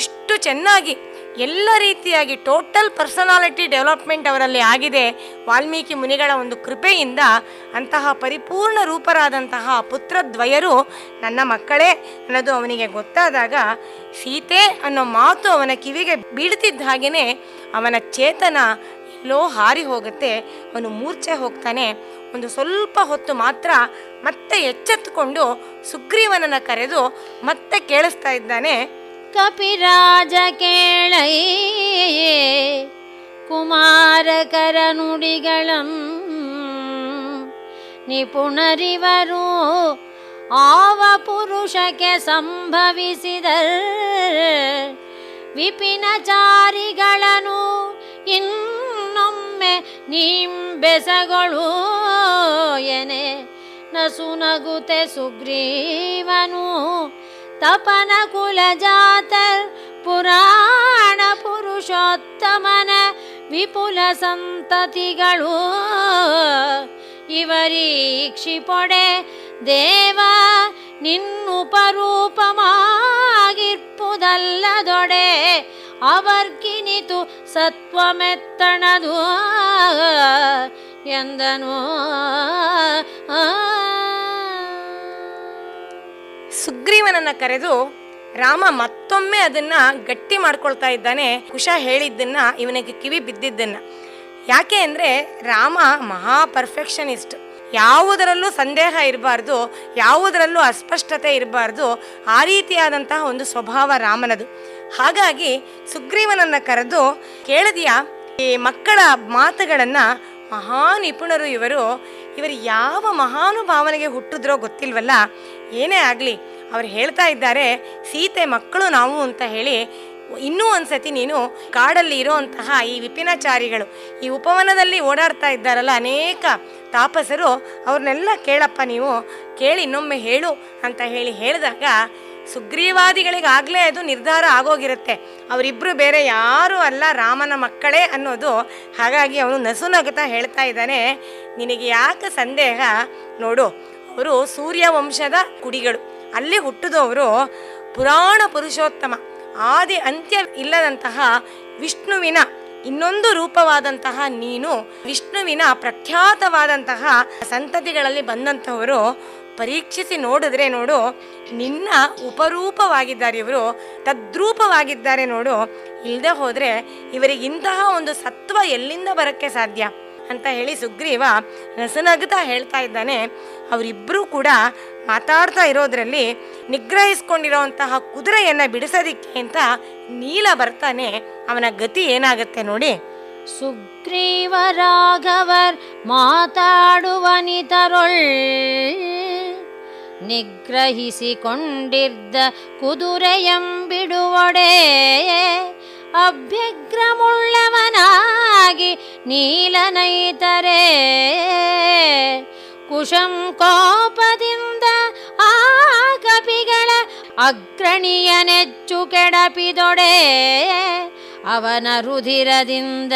[SPEAKER 3] ಇಷ್ಟು ಚೆನ್ನಾಗಿ ಎಲ್ಲ ರೀತಿಯಾಗಿ ಟೋಟಲ್ ಪರ್ಸನಾಲಿಟಿ ಡೆವಲಪ್ಮೆಂಟ್ ಅವರಲ್ಲಿ ಆಗಿದೆ. ವಾಲ್ಮೀಕಿ ಮುನಿಗಳ ಒಂದು ಕೃಪೆಯಿಂದ ಅಂತಹ ಪರಿಪೂರ್ಣ ರೂಪರಾದಂತಹ ಪುತ್ರದ್ವಯರು ನನ್ನ ಮಕ್ಕಳೇ ಅನ್ನೋದು ಅವನಿಗೆ ಗೊತ್ತಾದಾಗ ಸೀತೆ ಅನ್ನೋ ಮಾತು ಅವನ ಕಿವಿಗೆ ಬೀಳ್ತಿದ್ದ ಹಾಗೆಯೇ ಅವನ ಚೇತನ ಎಲ್ಲೋ ಹಾರಿ ಹೋಗುತ್ತೆ. ಅವನು ಮೂರ್ಛೆ ಹೋಗ್ತಾನೆ. ಒಂದು ಸ್ವಲ್ಪ ಹೊತ್ತು ಮಾತ್ರ ಮತ್ತೆ ಎಚ್ಚೆತ್ತುಕೊಂಡು ಸುಗ್ರೀವನನ್ನು ಕರೆದು ಮತ್ತೆ ಕೇಳಿಸ್ತಾ ಇದ್ದಾನೆ.
[SPEAKER 4] ಕಪಿರಾಜ ಕೇಳಯ್ಯೇ ಕುಮಾರಕರ ನುಡಿಗಳಂ ನಿಪುಣರಿವರು ಆವ ಪುರುಷಕ್ಕೆ ಸಂಭವಿಸಿದರ್ ವಿಪಿನಚಾರಿಗಳನ್ನು ಇನ್ನೊಮ್ಮೆ ನಿಂಬೆಸಗಳು ಎನೆ ನಸುನಗುತೆ ಸುಗ್ರೀವನು ತಪನ ಕುಲ ಜಾತರ್ ಪುರಾಣ ಪುರುಷೋತ್ತಮನ ವಿಪುಲ ಸಂತತಿಗಳು ಇವರೀಕ್ಷಿಪೊಡೆ ದೇವ ನಿನ್ನುಪರೂಪಮಾಗಿರ್ಪುದಲ್ಲದೊಡೆ ಅವರ್ಗಿನಿತು ಸತ್ವಮೆತ್ತಣದು ಎಂದನು.
[SPEAKER 3] ಸುಗ್ರೀವನನ್ನ ಕರೆದು ರಾಮ ಮತ್ತೊಮ್ಮೆ ಅದನ್ನ ಗಟ್ಟಿ ಮಾಡ್ಕೊಳ್ತಾ ಇದ್ದಾನೆ. ಕುಶ ಹೇಳಿದ್ದನ್ನ ಇವನಿಗೆ ಕಿವಿ ಬಿದ್ದಿದ್ದನ್ನ. ಯಾಕೆ ಅಂದರೆ ರಾಮ ಮಹಾ ಪರ್ಫೆಕ್ಷನಿಸ್ಟ್. ಯಾವುದರಲ್ಲೂ ಸಂದೇಹ ಇರಬಾರ್ದು, ಯಾವುದರಲ್ಲೂ ಅಸ್ಪಷ್ಟತೆ ಇರಬಾರ್ದು. ಆ ರೀತಿಯಾದಂತಹ ಒಂದು ಸ್ವಭಾವ ರಾಮನದು. ಹಾಗಾಗಿ ಸುಗ್ರೀವನನ್ನು ಕರೆದು ಕೇಳಿದೆಯಾ, ಈ ಮಕ್ಕಳ ಮಾತುಗಳನ್ನು ಮಹಾ ನಿಪುಣರು ಇವರು ಯಾವ ಮಹಾನುಭಾವನೆಗೆ ಹುಟ್ಟಿದ್ರೋ ಗೊತ್ತಿಲ್ವಲ್ಲ. ಏನೇ ಆಗಲಿ ಅವ್ರು ಹೇಳ್ತಾ ಇದ್ದಾರೆ ಸೀತೆ ಮಕ್ಕಳು ನಾವು ಅಂತ ಹೇಳಿ. ಇನ್ನೂ ಒಂದ್ಸತಿ ನೀನು ಕಾಡಲ್ಲಿ ಇರೋಂತಹ ಈ ವಿಪಿನಾಚಾರಿಗಳು, ಈ ಉಪವನದಲ್ಲಿ ಓಡಾಡ್ತಾ ಇದ್ದಾರಲ್ಲ ಅನೇಕ ತಾಪಸರು, ಅವ್ರನ್ನೆಲ್ಲ ಕೇಳಪ್ಪ, ನೀವು ಕೇಳಿ ಇನ್ನೊಮ್ಮೆ ಹೇಳು ಅಂತ ಹೇಳಿದಾಗ ಸುಗ್ರೀವಾದಿಗಳಿಗಾಗಲೇ ಅದು ನಿರ್ಧಾರ ಆಗೋಗಿರುತ್ತೆ. ಅವರಿಬ್ಬರು ಬೇರೆ ಯಾರೂ ಅಲ್ಲ, ರಾಮನ ಮಕ್ಕಳೇ ಅನ್ನೋದು. ಹಾಗಾಗಿ ಅವನು ನಸುನಗುತ್ತಾ ಹೇಳ್ತಾ ಇದ್ದಾನೆ, ನಿನಗೆ ಯಾಕೆ ಸಂದೇಹ? ನೋಡು, ಅವರು ಸೂರ್ಯವಂಶದ ಕುಡಿಗಳು, ಅಲ್ಲಿ ಹುಟ್ಟಿದವರು, ಪುರಾಣ ಪುರುಷೋತ್ತಮ, ಆದಿ ಅಂತ್ಯ ಇಲ್ಲದಂತಹ ವಿಷ್ಣುವಿನ ಇನ್ನೊಂದು ರೂಪವಾದಂತಹ ನೀನು ವಿಷ್ಣುವಿನ ಪ್ರಖ್ಯಾತವಾದಂತಹ ಸಂತತಿಗಳಲ್ಲಿ ಬಂದಂತಹವರು. ಪರೀಕ್ಷಿಸಿ ನೋಡಿದ್ರೆ ನೋಡು, ನಿನ್ನ ಉಪರೂಪವಾಗಿದ್ದಾರೆ ಇವರು, ತದ್ರೂಪವಾಗಿದ್ದಾರೆ ನೋಡು. ಇಲ್ಲದೆ ಹೋದರೆ ಇವರಿಗಿಂತಹ ಒಂದು ಸತ್ವ ಎಲ್ಲಿಂದ ಬರೋಕ್ಕೆ ಸಾಧ್ಯ ಅಂತ ಹೇಳಿ ಸುಗ್ರೀವ ನಸನಗ್ತಾ ಹೇಳ್ತಾ ಇದ್ದಾನೆ. ಅವರಿಬ್ಬರೂ ಕೂಡ ಮಾತಾಡ್ತಾ ಇರೋದ್ರಲ್ಲಿ ನಿಗ್ರಹಿಸ್ಕೊಂಡಿರೋಂತಹ ಕುದುರೆಯನ್ನು ಬಿಡಿಸೋದಿಕ್ಕೆ ಅಂತ ನೀಲ ಬರ್ತಾನೆ. ಅವನ ಗತಿ ಏನಾಗುತ್ತೆ ನೋಡಿ.
[SPEAKER 4] ಸುಗ್ರೀವ ರಾಘವರ್ ಮಾತಾಡುವನಿತರೊಳ್ ನಿಗ್ರಹಿಸಿಕೊಂಡಿದ್ದ ಕುದುರೆಯಂಬಿಡುವೊಡೆ ಅಭ್ಯಗ್ರಮುಳ್ಳವನಾಗಿ ನೀಲನೈತರೆ ಕುಶಂ ಕೋಪದಿಂದ ಆ ಕಪಿಗಳ ಅಗ್ರಣಿಯನೆಚ್ಚು ಕೆಡಪಿದೊಡೆ ಅವನ ರುಧಿರದಿಂದ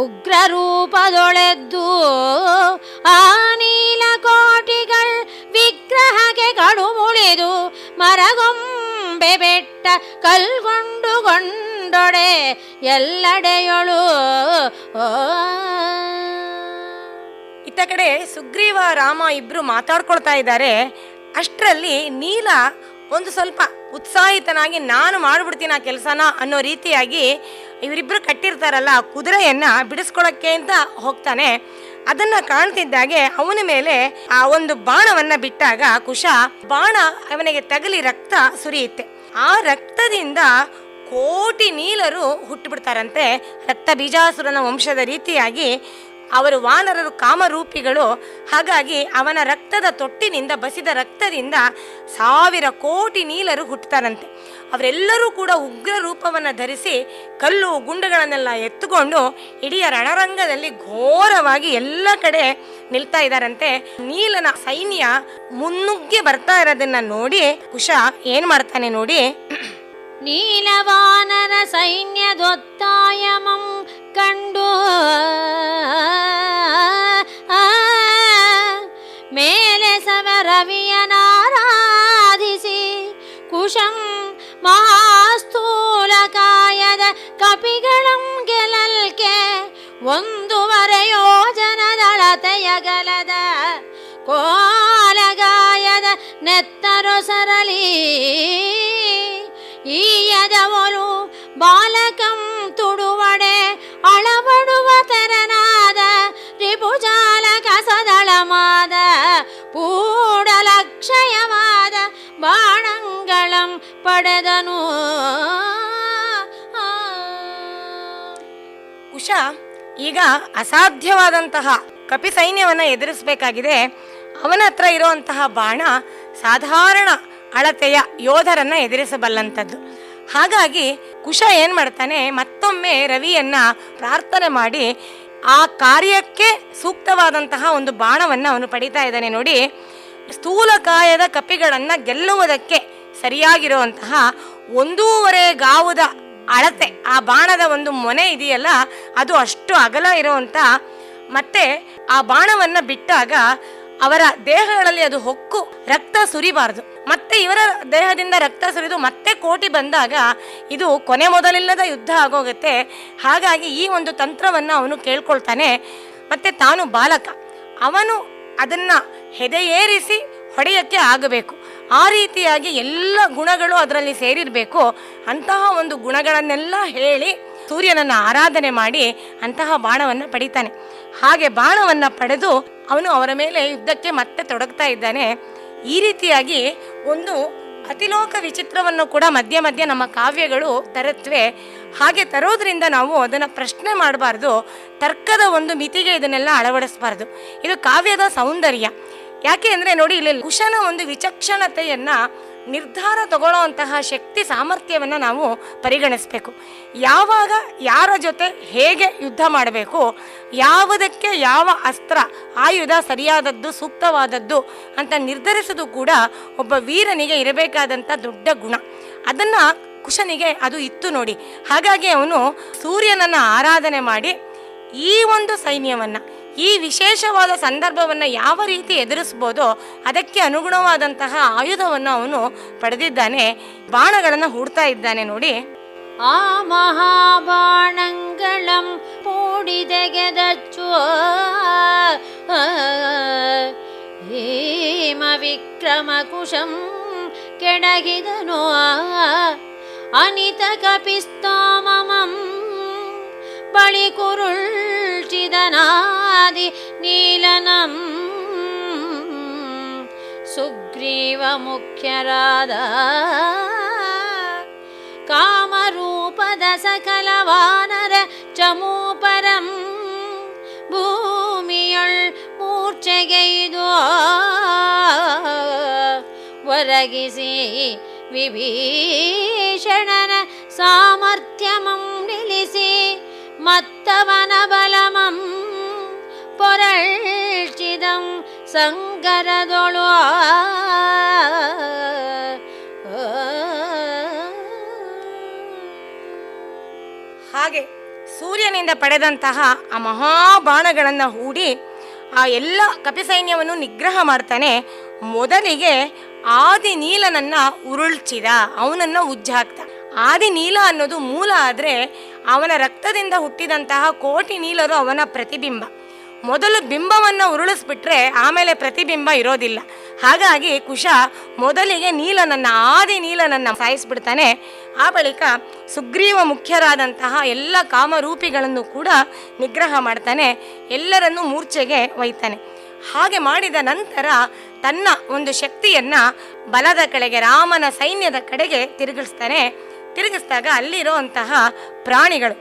[SPEAKER 4] ಉಗ್ರರೂಪದೊಳೆದ್ದು ಆ ನೀಲಕೋಟಿಗಳ್ ವಿಗ್ರಹಕ್ಕೆ ಕಡು ಮುಳಿದು ಮರಗೊಂಬೆ ಬೆಟ್ಟ ಕಲ್ಗೊಂಡುಗೊಂಡೊಡೆ ಎಲ್ಲೆಡೆಯೊಳು.
[SPEAKER 3] ಇತ್ತ ಕಡೆ ಸುಗ್ರೀವ ರಾಮ ಇಬ್ರು ಮಾತಾಡ್ಕೊಳ್ತಾ ಇದ್ದಾರೆ. ಅಷ್ಟರಲ್ಲಿ ನೀಲ ಒಂದು ಸ್ವಲ್ಪ ಉತ್ಸಾಹಿತನಾಗಿ ನಾನು ಮಾಡಿಬಿಡ್ತೀನಿ ಆ ಕೆಲಸನ ಅನ್ನೋ ರೀತಿಯಾಗಿ ಇವರಿಬ್ಬರು ಕಟ್ಟಿರ್ತಾರಲ್ಲ ಆ ಕುದುರೆಯನ್ನು ಬಿಡಿಸ್ಕೊಳ್ಳೋಕ್ಕೆ ಅಂತ ಹೋಗ್ತಾನೆ. ಅದನ್ನು ಕಾಣ್ತಿದ್ದಾಗೆ ಅವನ ಮೇಲೆ ಆ ಒಂದು ಬಾಣವನ್ನು ಬಿಟ್ಟಾಗ ಕುಶ ಬಾಣ ಅವನಿಗೆ ತಗಲಿ ರಕ್ತ ಸುರಿಯುತ್ತೆ. ಆ ರಕ್ತದಿಂದ ಕೋಟಿ ನೀಲರು ಹುಟ್ಟುಬಿಡ್ತಾರಂತೆ. ರಕ್ತ ಬೀಜಾಸುರನ ವಂಶದ ರೀತಿಯಾಗಿ ಅವರು ವಾನರರು ಕಾಮರೂಪಿಗಳು. ಹಾಗಾಗಿ ಅವನ ರಕ್ತದ ತೊಟ್ಟಿನಿಂದ ಬಸಿದ ರಕ್ತದಿಂದ 1000 ಕೋಟಿ ನೀಲರು ಹುಟ್ಟುತ್ತಾರಂತೆ. ಅವರೆಲ್ಲರೂ ಕೂಡ ಉಗ್ರ ರೂಪವನ್ನು ಧರಿಸಿ ಕಲ್ಲು ಗುಂಡುಗಳನ್ನೆಲ್ಲ ಎತ್ತುಕೊಂಡು ಇಡೀ ರಣರಂಗದಲ್ಲಿ ಘೋರವಾಗಿ ಎಲ್ಲ ಕಡೆ ನಿಲ್ತಾ ಇದ್ದಾರಂತೆ. ನೀಲನ ಸೈನ್ಯ ಮುನ್ನುಗ್ಗಿ ಬರ್ತಾ ಇರೋದನ್ನ ನೋಡಿ ಕುಶ ಏನ್ ಮಾಡ್ತಾನೆ ನೋಡಿ.
[SPEAKER 4] ನೀಲವಾನರ ಸೈನ್ಯದೊತ್ತಾಯಮಂ ಕಂಡು ಮೇಲೆ ಸಮರವಿಯನಾರಾಧಿಸಿ ಕುಶಂ ಮಹಾಸ್ಥೂಲಕಾಯದ ಕಪಿಗಳಂ ಗೆಲಲ್ಕೆ 1.5 ಯೋಜನದಳತೆಯಗಲದ ಕೋಲಗಾಯದ ನೆತ್ತರೊಸರಲಿ ಈಯದವನು ಬಾಲಕಂ ತುಡುವಡೆ ಅಳವಡುವ ತೆರನಾದ ರಿಪುಜಾಲ ಕಸದಳಮಾದ ಪೂಡಲಕ್ಷಯವಾದ ಬಾಣಂಗಳಂ ಪಡೆದನು.
[SPEAKER 3] ಕುಶ ಈಗ ಅಸಾಧ್ಯವಾದಂತಹ ಕಪಿ ಸೈನ್ಯವನ್ನು ಎದುರಿಸಬೇಕಾಗಿದೆ. ಅವನ ಹತ್ರ ಇರುವಂತಹ ಬಾಣ ಸಾಧಾರಣ ಅಳತೆಯ ಯೋಧರನ್ನ ಎದುರಿಸಬಲ್ಲಂಥದ್ದು. ಹಾಗಾಗಿ ಕುಶ ಏನು ಮಾಡ್ತಾನೆ, ಮತ್ತೊಮ್ಮೆ ರವಿಯನ್ನ ಪ್ರಾರ್ಥನೆ ಮಾಡಿ ಆ ಕಾರ್ಯಕ್ಕೆ ಸೂಕ್ತವಾದಂತಹ ಒಂದು ಬಾಣವನ್ನು ಅವನು ಪಡಿತಾ ಇದ್ದಾನೆ ನೋಡಿ. ಸ್ಥೂಲಕಾಯದ ಕಪಿಗಳನ್ನು ಗೆಲ್ಲುವುದಕ್ಕೆ ಸರಿಯಾಗಿರುವಂತಹ 1.5 ಗಾವುದ ಅಳತೆ ಆ ಬಾಣದ ಒಂದು ಮೊನೆ ಇದೆಯಲ್ಲ, ಅದು ಅಷ್ಟು ಅಗಲ ಇರುವಂಥ, ಮತ್ತೆ ಆ ಬಾಣವನ್ನು ಬಿಟ್ಟಾಗ ಅವರ ದೇಹಗಳಲ್ಲಿ ಅದು ಹೊಕ್ಕು ರಕ್ತ ಸುರಿಬಾರದು. ಮತ್ತೆ ಇವರ ದೇಹದಿಂದ ರಕ್ತ ಸುರಿದು ಮತ್ತೆ ಕೋಟಿ ಬಂದಾಗ ಇದು ಕೊನೆ ಮೊದಲಿಲ್ಲದ ಯುದ್ಧ ಆಗೋಗುತ್ತೆ. ಹಾಗಾಗಿ ಈ ಒಂದು ತಂತ್ರವನ್ನು ಅವನು ಕೇಳ್ಕೊಳ್ತಾನೆ. ಮತ್ತೆ ತಾನು ಬಾಲಕ, ಅವನು ಅದನ್ನು ಹೆದೆಯೇರಿಸಿ ಹೊಡೆಯಕ್ಕೆ ಆಗಬೇಕು. ಆ ರೀತಿಯಾಗಿ ಎಲ್ಲ ಗುಣಗಳು ಅದರಲ್ಲಿ ಸೇರಿರಬೇಕು. ಅಂತಹ ಒಂದು ಗುಣಗಳನ್ನೆಲ್ಲ ಹೇಳಿ ಸೂರ್ಯನನ್ನು ಆರಾಧನೆ ಮಾಡಿ ಅಂತಹ ಬಾಣವನ್ನು ಪಡಿತಾನೆ. ಹಾಗೆ ಬಾಣವನ್ನು ಪಡೆದು ಅವನು ಅವರ ಮೇಲೆ ಯುದ್ಧಕ್ಕೆ ಮತ್ತೆ ತೊಡಗ್ತಾ ಇದ್ದಾನೆ. ಈ ರೀತಿಯಾಗಿ ಒಂದು ಅತಿಲೋಕ ವಿಚಿತ್ರವನ್ನು ಕೂಡ ಮಧ್ಯೆ ಮಧ್ಯೆ ನಮ್ಮ ಕಾವ್ಯಗಳು ತರುತ್ತವೆ. ಹಾಗೆ ತರೋದ್ರಿಂದ ನಾವು ಅದನ್ನು ಪ್ರಶ್ನೆ ಮಾಡಬಾರ್ದು, ತರ್ಕದ ಒಂದು ಮಿತಿಗೆ ಇದನ್ನೆಲ್ಲ ಅಳವಡಿಸಬಾರ್ದು. ಇದು ಕಾವ್ಯದ ಸೌಂದರ್ಯ. ಯಾಕೆ ಅಂದರೆ ನೋಡಿ, ಇಲ್ಲಿ ಕುಶನ ಒಂದು ವಿಚಕ್ಷಣತೆಯನ್ನು, ನಿರ್ಧಾರ ತಗೊಳ್ಳೋವಂತಹ ಶಕ್ತಿ ಸಾಮರ್ಥ್ಯವನ್ನು ನಾವು ಪರಿಗಣಿಸಬೇಕು. ಯಾವಾಗ ಯಾರ ಜೊತೆ ಹೇಗೆ ಯುದ್ಧ ಮಾಡಬೇಕು, ಯಾವುದಕ್ಕೆ ಯಾವ ಅಸ್ತ್ರ ಆಯುಧ ಸರಿಯಾದದ್ದು ಸೂಕ್ತವಾದದ್ದು ಅಂತ ನಿರ್ಧರಿಸೋದು ಕೂಡ ಒಬ್ಬ ವೀರನಿಗೆ ಇರಬೇಕಾದಂಥ ದೊಡ್ಡ ಗುಣ. ಅದನ್ನು ಕುಶನಿಗೆ ಅದು ಇತ್ತು ನೋಡಿ. ಹಾಗಾಗಿ ಅವನು ಸೂರ್ಯನನ್ನು ಆರಾಧನೆ ಮಾಡಿ ಈ ಒಂದು ಸೈನ್ಯವನ್ನು, ಈ ವಿಶೇಷವಾದ ಸಂದರ್ಭವನ್ನು ಯಾವ ರೀತಿ ಎದುರಿಸ್ಬೋದೋ ಅದಕ್ಕೆ ಅನುಗುಣವಾದಂತಹ ಆಯುಧವನ್ನು ಅವನು ಪಡೆದಿದ್ದಾನೆ. ಬಾಣಗಳನ್ನು ಹೂಡ್ತಾ ಇದ್ದಾನೆ ನೋಡಿ.
[SPEAKER 4] ಆ ಮಹಾಬಾಣಂಗಳಂ ಪೂಡಿದೆಗೆದಚ್ಚು ಹೇಮ ವಿಕ್ರಮ ಕುಶಂ ಕೆಡಗಿದನು ಅನಿತ ಕಪಿಸ್ತೋಮಮಂ ಬಳಿ ಕುರುಳ್ಚಿದನಾದಿ ನೀಲನಂ ಸುಗ್ರೀವ ಮುಖ್ಯರಾದ ಕಾಮರೂಪದ ಸಕಲ ವಾನರ ಚಮೂಪರಂ ಭೂಮಿಯೊಳ್ ಮೂರ್ಛೆಗೈದು ಒರಗಿಸಿ ವಿಭೀಷಣನ ಸಾಮರ್ಥ್ಯಮಂ ನಿಲ್ಲಿಸಿ ಮತ್ತವನ ಬಲಮಂ ಪೊರಳ್ಚಿದಂ ಸಂಗರದೊಳು
[SPEAKER 3] ಹಾಗೆ ಸೂರ್ಯನಿಂದ ಪಡೆದಂತಹ ಆ ಮಹಾಬಾಣಗಳನ್ನು ಹೂಡಿ ಆ ಎಲ್ಲ ಕಪಿಸೈನ್ಯವನ್ನು ನಿಗ್ರಹ ಮಾಡ್ತಾನೆ. ಮೊದಲಿಗೆ ಆದಿ ನೀಲನನ್ನು ಉರುಳ್ಚಿದ, ಅವನನ್ನು ಉಜ್ಜಾಕ್ತ. ಆದಿ ನೀಲ ಅನ್ನೋದು ಮೂಲ ಆದರೆ ಅವನ ರಕ್ತದಿಂದ ಹುಟ್ಟಿದಂತಹ ಕೋಟಿ ನೀಲರು ಅವನ ಪ್ರತಿಬಿಂಬ. ಮೊದಲು ಬಿಂಬವನ್ನು ಉರುಳಿಸ್ಬಿಟ್ರೆ ಆಮೇಲೆ ಪ್ರತಿಬಿಂಬ ಇರೋದಿಲ್ಲ. ಹಾಗಾಗಿ ಕುಶ ಮೊದಲಿಗೆ ನೀಲನನ್ನು, ಆದಿ ನೀಲನನ್ನು ಸಾಯಿಸ್ಬಿಡ್ತಾನೆ. ಆ ಬಳಿಕ ಸುಗ್ರೀವ ಮುಖ್ಯರಾದಂತಹ ಎಲ್ಲ ಕಾಮರೂಪಿಗಳನ್ನು ಕೂಡ ನಿಗ್ರಹ ಮಾಡ್ತಾನೆ. ಎಲ್ಲರನ್ನೂ ಮೂರ್ಛೆಗೆ ಒಯ್ತಾನೆ. ಹಾಗೆ ಮಾಡಿದ ನಂತರ ತನ್ನ ಒಂದು ಶಕ್ತಿಯನ್ನು ಬಲದ ಕಡೆಗೆ, ರಾಮನ ಸೈನ್ಯದ ಕಡೆಗೆ ತಿರುಗಿಸಿದಾಗ ಅಲ್ಲಿರುವಂತಹ ಪ್ರಾಣಿಗಳು,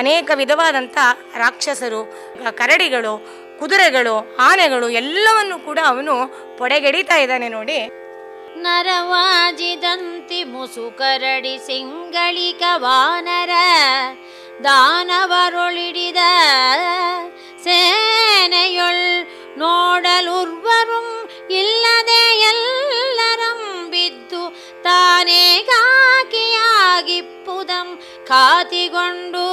[SPEAKER 3] ಅನೇಕ ವಿಧವಾದಂಥ ರಾಕ್ಷಸರು, ಕರಡಿಗಳು, ಕುದುರೆಗಳು, ಆನೆಗಳು ಎಲ್ಲವನ್ನು ಕೂಡ ಅವನು ಪೊಡೆಗೆಡಿತಾ ಇದ್ದಾನೆ ನೋಡಿ.
[SPEAKER 4] ನರವಾಜಿದಂತಿ ಮುಸುಕರಡಿ ಸಿಂಗಳಿಕ ವಾನರ ದಾನವರೊಳಿಡಿದ ಸೇನೆಯೊಳ್ ನೋಡಲುರ್ವರುಂ ಇಲ್ಲದೆ ಎಲ್ಲರಂ ಬಿದ್ದು ತಾನೇ ಗಾಕಿಯಾಗಿಪ್ಪುದಂ ಖಾತಿಗೊಂಡು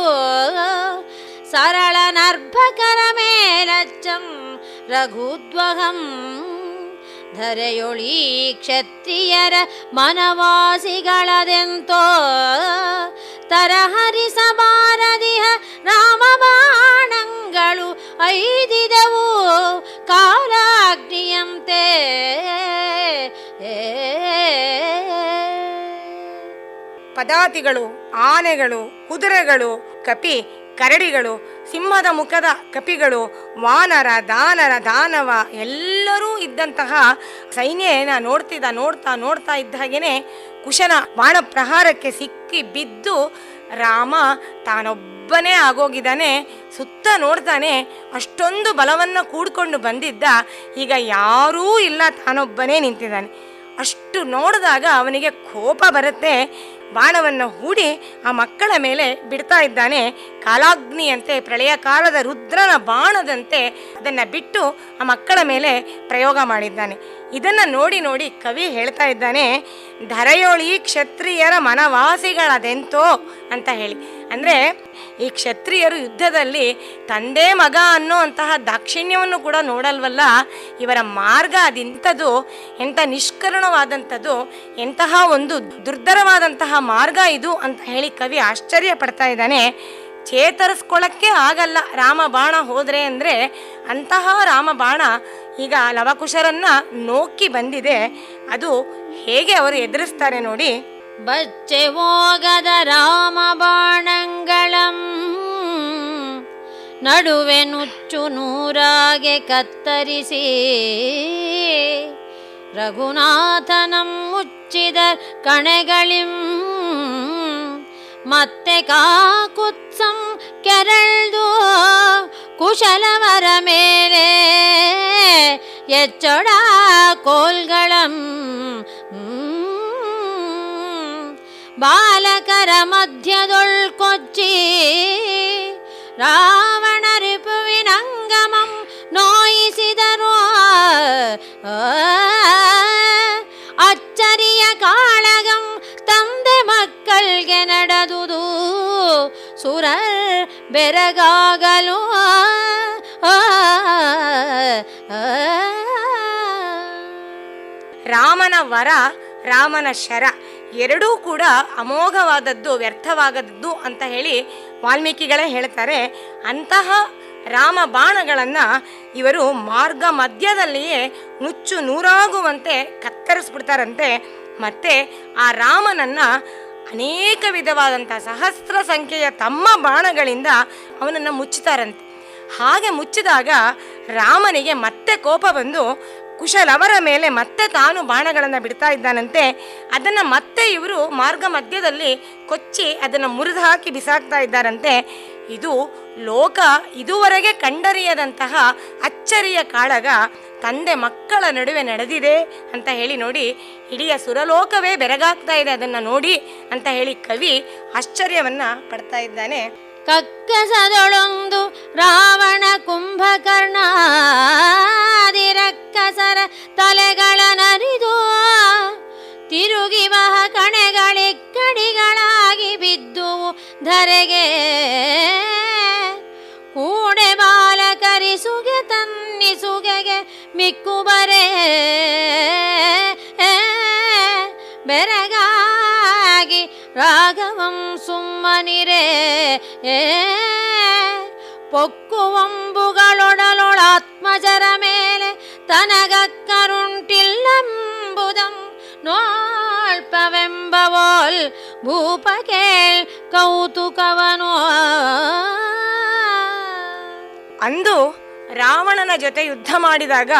[SPEAKER 4] ಸರಳ ನರ್ಭಕರ ಮೇಲಚ್ಚಂ ರಘುದ್ವಹಂ ಧರೆಯೊಳಿ ಕ್ಷತ್ರಿಯರ ಮನವಾಸಿಗಳದೆಂತೋ ತರಹರಿಸಬಾರದಿಹ ರಾಮ ಬಾಣಂಗಳು ಐದಿದವು ಕಾಲಾಗ್ನಿಯಂತೆ.
[SPEAKER 3] ಪದಾತಿಗಳು, ಆನೆಗಳು, ಕುದುರೆಗಳು, ಕಪಿ, ಕರಡಿಗಳು, ಸಿಂಹದ ಮುಖದ ಕಪಿಗಳು, ವಾನರ, ದಾನವ ಎಲ್ಲರೂ ಇದ್ದಂತಹ ಸೈನ್ಯನ ನೋಡ್ತಾ ಇದ್ದ ಹಾಗೇನೆ ಕುಶನ ಬಾಣ ಪ್ರಹಾರಕ್ಕೆ ಸಿಕ್ಕಿ ಬಿದ್ದು ರಾಮ ತಾನೊಬ್ಬನೇ ಆಗೋಗಿದ್ದಾನೆ. ಸುತ್ತ ನೋಡ್ತಾನೆ, ಅಷ್ಟೊಂದು ಬಲವನ್ನು ಕೂಡ್ಕೊಂಡು ಬಂದಿದ್ದ, ಈಗ ಯಾರೂ ಇಲ್ಲ, ತಾನೊಬ್ಬನೇ ನಿಂತಿದ್ದಾನೆ. ಅಷ್ಟು ನೋಡಿದಾಗ ಅವನಿಗೆ ಕೋಪ ಬರುತ್ತೆ. ಬಾಣವನ್ನು ಹೂಡಿ ಆ ಮಕ್ಕಳ ಮೇಲೆ ಬಿಡ್ತಾ ಇದ್ದಾನೆ. ಕಾಲಾಗ್ನಿಯಂತೆ, ಪ್ರಳಯ ಕಾಲದ ರುದ್ರನ ಬಾಣದಂತೆ ಅದನ್ನು ಬಿಟ್ಟು ಆ ಮಕ್ಕಳ ಮೇಲೆ ಪ್ರಯೋಗ ಮಾಡಿದ್ದಾನೆ. ಇದನ್ನು ನೋಡಿ ನೋಡಿ ಕವಿ ಹೇಳ್ತಾ ಇದ್ದಾನೆ, ಧರೆಯೊಳಿ ಕ್ಷತ್ರಿಯರ ಮನವಾಸಿಗಳದೆಂತೋ ಅಂತ ಹೇಳಿ. ಅಂದರೆ ಈ ಕ್ಷತ್ರಿಯರು ಯುದ್ಧದಲ್ಲಿ ತಂದೆ ಮಗ ಅನ್ನೋ ಅಂತಹ ದಾಕ್ಷಿಣ್ಯವನ್ನು ಕೂಡ ನೋಡಲ್ವಲ್ಲ, ಇವರ ಮಾರ್ಗ ಅದೆಂಥದ್ದು, ಎಂಥ ನಿಷ್ಕರುಣವಾದಂಥದ್ದು, ಎಂತಹ ಒಂದು ದುರ್ಧರವಾದಂತಹ ಮಾರ್ಗ ಇದು ಅಂತ ಹೇಳಿ ಕವಿ ಆಶ್ಚರ್ಯ ಪಡ್ತಾ ಇದ್ದಾನೆ. ಚೇತರಿಸ್ಕೊಳ್ಳೋಕ್ಕೆ ಆಗಲ್ಲ ರಾಮ ಬಾಣ ಹೋದರೆ ಅಂದರೆ, ಅಂತಹ ರಾಮ ಬಾಣ ಈಗ ಲವಕುಶರನ್ನ ನೋಕ್ಕಿ ಬಂದಿದೆ. ಅದು ಹೇಗೆ ಅವರು ಎದುರಿಸ್ತಾರೆ ನೋಡಿ.
[SPEAKER 4] ಬಚ್ಚೆ ಹೋಗದ ರಾಮ ಬಾಣಂಗಳಂ ನಡುವೆ ನುಚ್ಚು ನೂರಾಗೆ ಕತ್ತರಿಸಿ ರಘುನಾಥನಂ ಮುಚ್ಚಿದ ಕಣೆಗಳಿಂ ಮತ್ತೆ ಕಾಕುತ್ಸಂ ಕೆರಳ್ದು ಕುಶಲವರ ಮೇಲೆ ಎಚ್ಚೊಡ ಕೋಲ್ಗಳಂ ಬಾಲಕರ ಮಧ್ಯದೊಳ್ಕೊಚ್ಚಿ ರಾವಣ ರಿಪುವಿನಂಗಮಂ ನೋಯಿಸಿದರು. ಅಚ್ಚರಿಯ ಕಾಳಗಂ ತಂದೆ ಮಕ್ಕಳಿಗೆ ನಡೆದುದು ಸುರರ್ ಬೆರಗಾಗಲು.
[SPEAKER 3] ರಾಮನ ವರ, ರಾಮನ ಶರ ಎರಡೂ ಕೂಡ ಅಮೋಘವಾದದ್ದು, ವ್ಯರ್ಥವಾಗದ್ದು ಅಂತ ಹೇಳಿ ವಾಲ್ಮೀಕಿಗಳೇ ಹೇಳ್ತಾರೆ. ಅಂತಹ ರಾಮ ಬಾಣಗಳನ್ನು ಇವರು ಮಾರ್ಗ ಮಧ್ಯದಲ್ಲಿಯೇ ನುಚ್ಚು ನೂರಾಗುವಂತೆ ಕತ್ತರಿಸ್ಬಿಡ್ತಾರಂತೆ. ಮತ್ತೆ ಆ ರಾಮನನ್ನು ಅನೇಕ ವಿಧವಾದಂಥ ಸಹಸ್ರ ಸಂಖ್ಯೆಯ ತಮ್ಮ ಬಾಣಗಳಿಂದ ಅವನನ್ನು ಮುಚ್ಚುತ್ತಾರಂತೆ. ಹಾಗೆ ಮುಚ್ಚಿದಾಗ ರಾಮನಿಗೆ ಮತ್ತೆ ಕೋಪ ಬಂದು ಕುಶಲವರ ಮೇಲೆ ಮತ್ತೆ ತಾನು ಬಾಣಗಳನ್ನು ಬಿಡ್ತಾ ಇದ್ದಾನಂತೆ. ಅದನ್ನು ಮತ್ತೆ ಇವರು ಮಾರ್ಗ ಮಧ್ಯದಲ್ಲಿ ಕೊಚ್ಚಿ ಅದನ್ನು ಮುರಿದು ಹಾಕಿ ಬಿಸಾಕ್ತಾ ಇದ್ದಾರಂತೆ. ಇದು ಲೋಕ ಇದುವರೆಗೆ ಕಂಡರಿಯದಂತಹ ಅಚ್ಚರಿಯ ಕಾಳಗ ತಂದೆ ಮಕ್ಕಳ ನಡುವೆ ನಡೆದಿದೆ ಅಂತ ಹೇಳಿ ನೋಡಿ. ಇಡೀ ಸುರಲೋಕವೇ ಬೆರಗಾಗ್ತಾ ಇದೆ ಅದನ್ನು ನೋಡಿ ಅಂತ ಹೇಳಿ ಕವಿ ಆಶ್ಚರ್ಯವನ್ನ ಪಡ್ತಾ ಇದ್ದಾನೆ.
[SPEAKER 4] ಕಕ್ಕಸದೊಳೊಂದು ರಾವಣ ಕುಂಭಕರ್ಣಾದಿರಕ್ಕಸರ ತಲೆಗಳ ನರಿದು ತಿರುಗಿವಹ ಕಣೆಗಳಿಕ್ಕಡಿಗಳಾಗಿ ಬಿದ್ದುವು ಧರೆಗೆ. ಕೂಡೆ ಬಾಲಕರಿಸುಗೆ ತನ್ನಿಸುಗೆಗೆ ಮಿಕ್ಕುಬರೇ ಬೆರಗಾಗಿ ರಾಘವಂ ಸುಮ್ಮನಿರೇ ಪೊಕ್ಕುವಂಬುಗಳೊಡಲೊಳಾತ್ಮಜರ ಮೇಲೆ ತನಗಕ್ಕರುಂಟಿಲ್ಲಂಬುದಂ ನೋಳ್ಪವೆಂಬವೋಲ್ ಭೂಪ ಕೇಳ್ ಕೌತುಕವನೋ.
[SPEAKER 3] ಅಂದು ರಾವಣನ ಜೊತೆ ಯುದ್ಧ ಮಾಡಿದಾಗ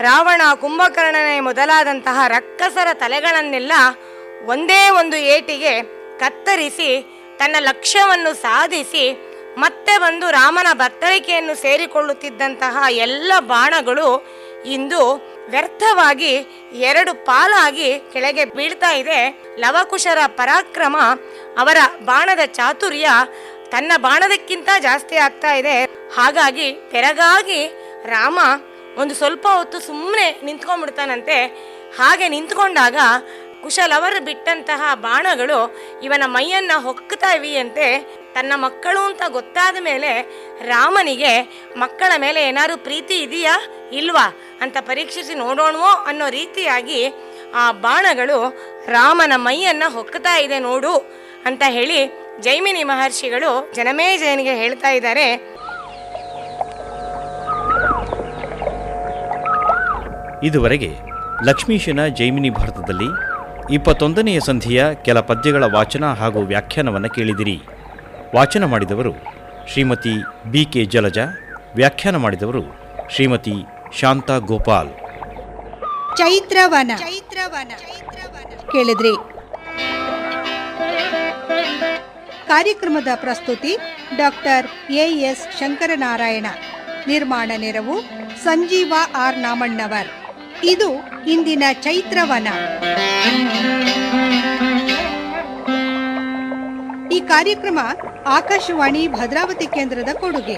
[SPEAKER 3] ರಾವಣ, ಕುಂಭಕರ್ಣನೇ ಮೊದಲಾದಂತಹ ರಕ್ಕಸರ ತಲೆಗಳನ್ನೆಲ್ಲ ಒಂದೇ ಒಂದು ಏಟಿಗೆ ಕತ್ತರಿಸಿ ತನ್ನ ಲಕ್ಷ್ಯವನ್ನು ಸಾಧಿಸಿ ಮತ್ತೆ ಬಂದು ರಾಮನ ಬತ್ತಳಿಕೆಯನ್ನು ಸೇರಿಕೊಳ್ಳುತ್ತಿದ್ದಂತಹ ಎಲ್ಲ ಬಾಣಗಳು ಇಂದು ವ್ಯರ್ಥವಾಗಿ ಎರಡು ಪಾಲಾಗಿ ಕೆಳಗೆ ಬೀಳ್ತಾ ಇದೆ. ಲವಕುಶರ ಪರಾಕ್ರಮ, ಅವರ ಬಾಣದ ಚಾತುರ್ಯ ತನ್ನ ಬಾಣದಕ್ಕಿಂತ ಜಾಸ್ತಿ ಆಗ್ತಾ ಇದೆ. ಹಾಗಾಗಿ ಬೆರಗಾಗಿ ರಾಮ ಒಂದು ಸ್ವಲ್ಪ ಹೊತ್ತು ಸುಮ್ಮನೆ ನಿಂತ್ಕೊಂಡ್ಬಿಡ್ತಾನಂತೆ. ಹಾಗೆ ನಿಂತ್ಕೊಂಡಾಗ ಕುಶಲವರು ಬಿಟ್ಟಂತಹ ಬಾಣಗಳು ಇವನ ಮೈಯನ್ನು ಹೊಕ್ತಾ ಇವೆಯಂತೆ. ತನ್ನ ಮಕ್ಕಳು ಅಂತ ಗೊತ್ತಾದ ಮೇಲೆ ರಾಮನಿಗೆ ಮಕ್ಕಳ ಮೇಲೆ ಏನಾದ್ರು ಪ್ರೀತಿ ಇದೆಯಾ ಇಲ್ವಾ ಅಂತ ಪರೀಕ್ಷಿಸಿ ನೋಡೋಣವೋ ಅನ್ನೋ ರೀತಿಯಾಗಿ ಆ ಬಾಣಗಳು ರಾಮನ ಮೈಯನ್ನು ಹೊಕ್ತಾ ಇದೆ ನೋಡು ಅಂತ ಹೇಳಿ ಜೈಮಿನಿ ಮಹರ್ಷಿಗಳು ಜನಮೇಜಯನಿಗೆ ಹೇಳ್ತಾ ಇದ್ದಾರೆ.
[SPEAKER 2] ಇದುವರೆಗೆ ಲಕ್ಷ್ಮೀಶನ ಜೈಮಿನಿ ಭಾರತದಲ್ಲಿ 21ನೆಯ ಸಂಧಿಯ ಕೆಲ ಪದ್ಯಗಳ ವಾಚನ ಹಾಗೂ ವ್ಯಾಖ್ಯಾನವನ್ನು ಕೇಳಿದಿರಿ. ವಾಚನ ಮಾಡಿದವರು ಶ್ರೀಮತಿ BK ಜಲಜಾ, ವ್ಯಾಖ್ಯಾನ ಮಾಡಿದವರು ಶ್ರೀಮತಿ ಶಾಂತಾ ಗೋಪಾಲ್.
[SPEAKER 1] ಚೈತ್ರವನ ಕೇಳಿದ್ರಿ. ಕಾರ್ಯಕ್ರಮದ ಪ್ರಸ್ತುತಿ ಡಾಕ್ಟರ್ AS ಶಂಕರನಾರಾಯಣ. ನಿರ್ಮಾಣ ನೆರವು ಸಂಜೀವ R ನಾಮಣ್ಣವರ್. ಇದು ಇಂದಿನ ಚೈತ್ರವನ. ಈ ಕಾರ್ಯಕ್ರಮ ಆಕಾಶವಾಣಿ ಭದ್ರಾವತಿ ಕೇಂದ್ರದ ಕೊಡುಗೆ.